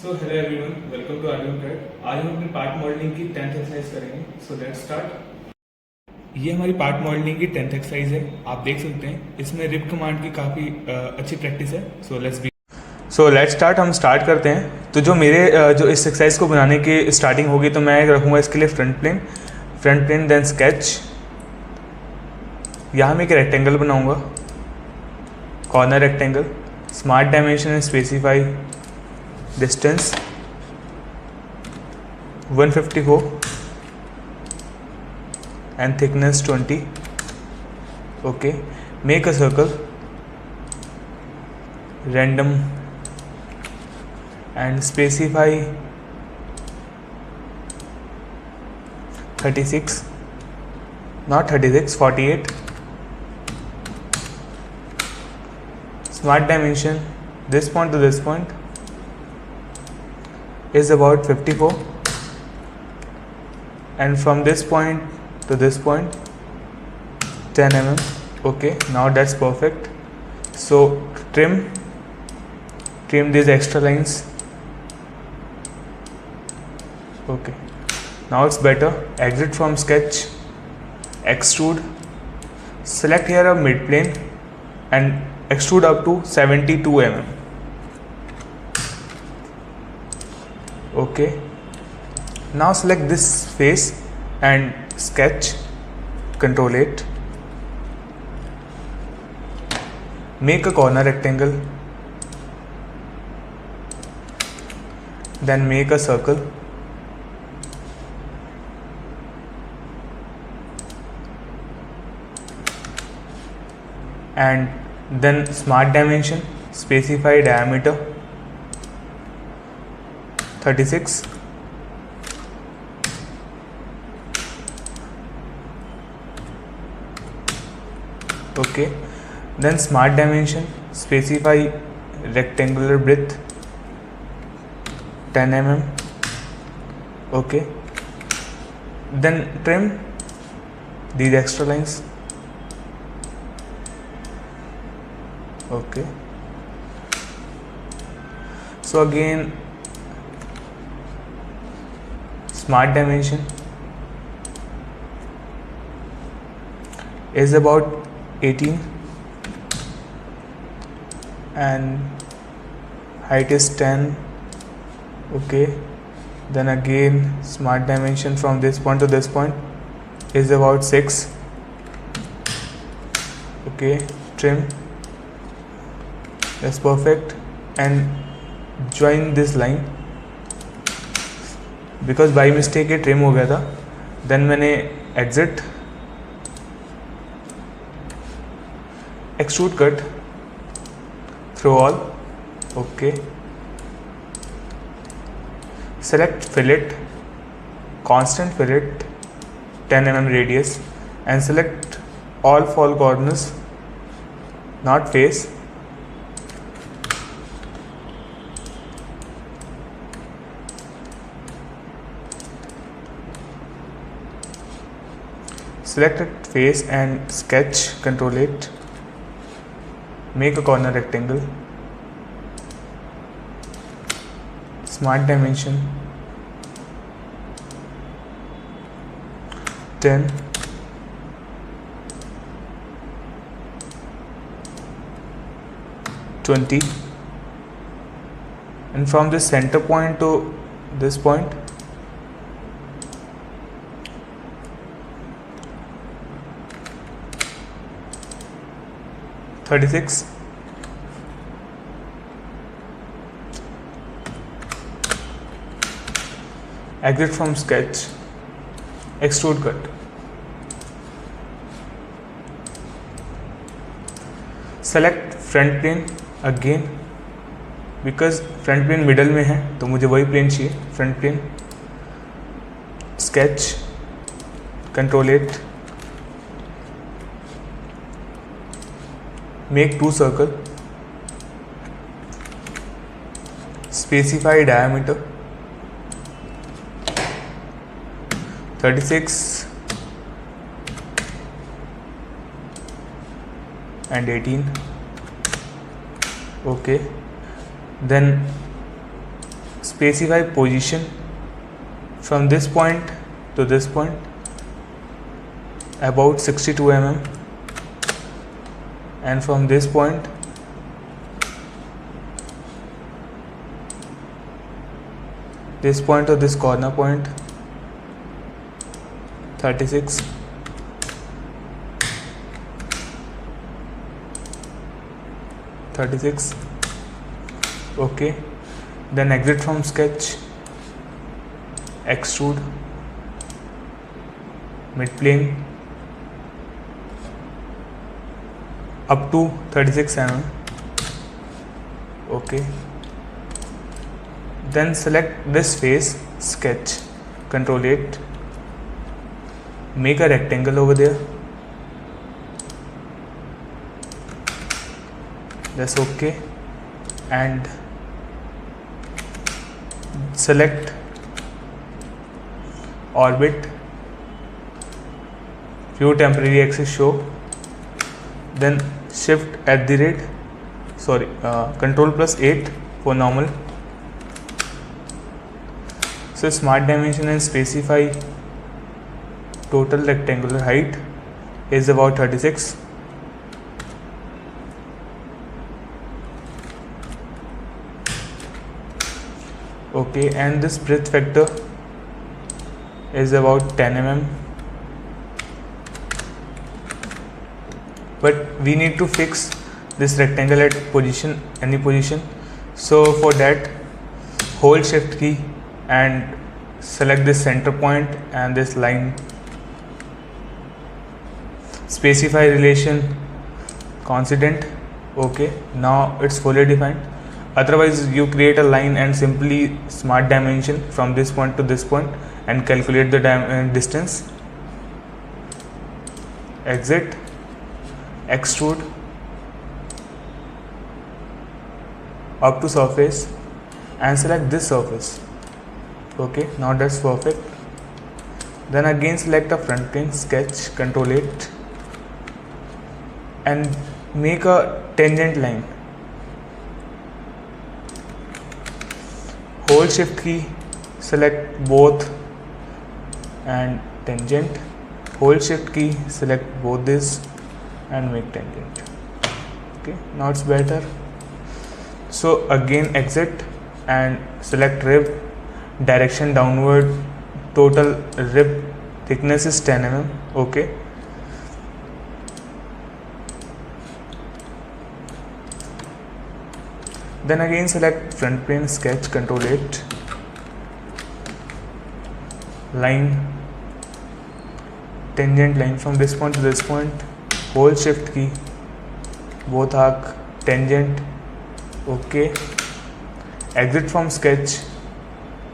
So hello everyone, welcome to Aryan CAD. आज हम अपनी पार्ट मॉडलिंग की 10th एक्सरसाइज करेंगे। So let's start. ये हमारी पार्ट मॉडलिंग की 10th एक्सरसाइज है। आप देख सकते हैं इसमें रिप कमांड की काफ़ी अच्छी प्रैक्टिस है। सो लेट्स स्टार्ट। हम स्टार्ट करते हैं। तो जो मेरे जो इस एक्सरसाइज को बनाने की स्टार्टिंग होगी तो मैं रखूँगा इसके लिए फ्रंट प्लेन देन स्केच। यहाँ मैं एक रेक्टेंगल बनाऊँगा, corner rectangle. Smart dimension and specify distance 154 and thickness 20. Okay, make a circle, random and specify 36, not 36, 48. Smart dimension, this point to this point is about 54 and from this point to this point 10 mm. Okay, now that's perfect. So trim these extra lines. Okay, now it's better. Exit from sketch, extrude, select here a mid plane and extrude up to 72 mm. Okay, now select this face and sketch, Ctrl 8. Make a corner rectangle, then make a circle, and then smart dimension, specify diameter 36. Okay, then smart dimension, specify rectangular width 10 mm. Okay, then trim these extra lines. Okay, so again smart dimension is about 18 and height is 10. Okay, then again smart dimension from this point to this point is about 6. Okay, trim, that's perfect, and join this line. Because by mistake ये trim हो गया था, then मैंने exit, extrude cut through all. Okay, select fillet, constant fillet 10 mm radius and select all fall corners, not face. Select a face and sketch, Ctrl 8. Make a corner rectangle. Smart dimension 10. (20) and from this center point to this point 36. Exit from sketch, extrude cut. Select front plane again, because front plane middle में है तो मुझे वही plane चाहिए. Front plane, sketch, Ctrl 8. Make two circle, specify diameter 36 and 18. Okay, then specify position from this point to this point about 62 mm, and from this point to this corner point 36, okay. Then exit from sketch, extrude, mid plane up to 36 mm, okay. Then select this face, sketch, Ctrl 8, make a rectangle over there, that's okay, and select orbit, view temporary axis show, then shift at the rate, Ctrl plus 8 for normal. So smart dimension and specify total rectangular height is about 36. Okay, and this breadth factor is about 10 mm, but we need to fix this rectangle at any position. So for that, hold shift key and select this center point and this line, specify relation coincident, okay. Now it's fully defined. Otherwise you create a line and simply smart dimension from this point to this point and calculate the distance. Exit, extrude up to surface and select this surface, okay. Now that's perfect. Then again select a front plane, sketch, Ctrl 8 and make a tangent line. Hold shift key, select both and tangent, hold shift key, select both this and make tangent, okay. Now it's better. So again exit and select rib, direction downward, total rib thickness is 10 mm, okay. Then again select front plane, sketch, Ctrl 8, line, tangent line from this point to this point, hold shift key, both arc, tangent, okay. Exit from sketch,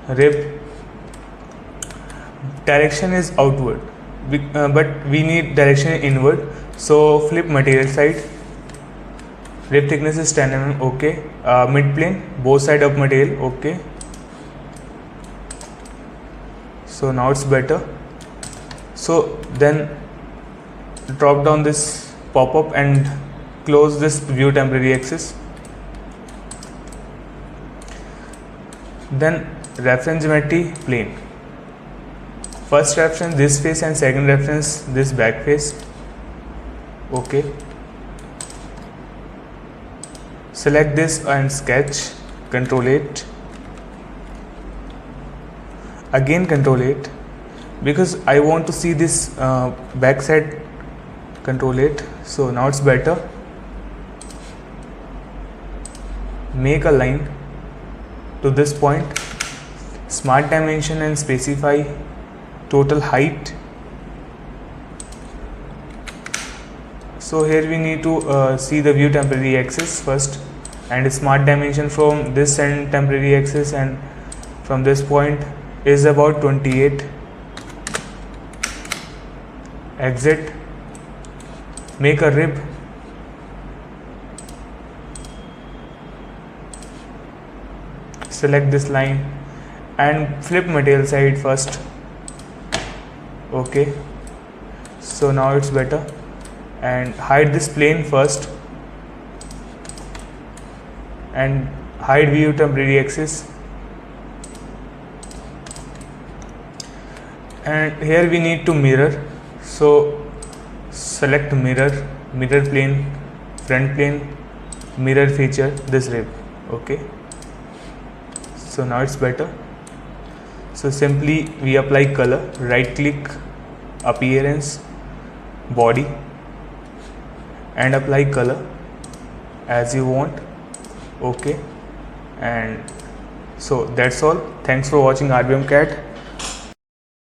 rib, direction is outward, but we need direction inward, so flip material side, rib thickness is 10 mm, okay. Mid plane, both side of material, okay. So now it's better. So then drop down this pop-up and close this view temporary axis. Then reference geometry plane. First reference this face and second reference this back face, okay. Select this and sketch, Ctrl 8, again Ctrl 8, because I want to see this back side, Ctrl 8, so now it's better. Make a line to this point, smart dimension and specify total height. So here we need to see the view temporary axis first and smart dimension from this end temporary axis and from this point is about 28. Exit, make a rib, select this line and flip material side first, okay. So now it's better, and hide this plane first and hide view temporary axis, and here we need to mirror, so select mirror plane, front plane, mirror feature this rib. Okay, so now it's better. So simply we apply color, right click, appearance, body, and apply color as you want. Okay, and so that's all. Thanks for watching RBM CAD.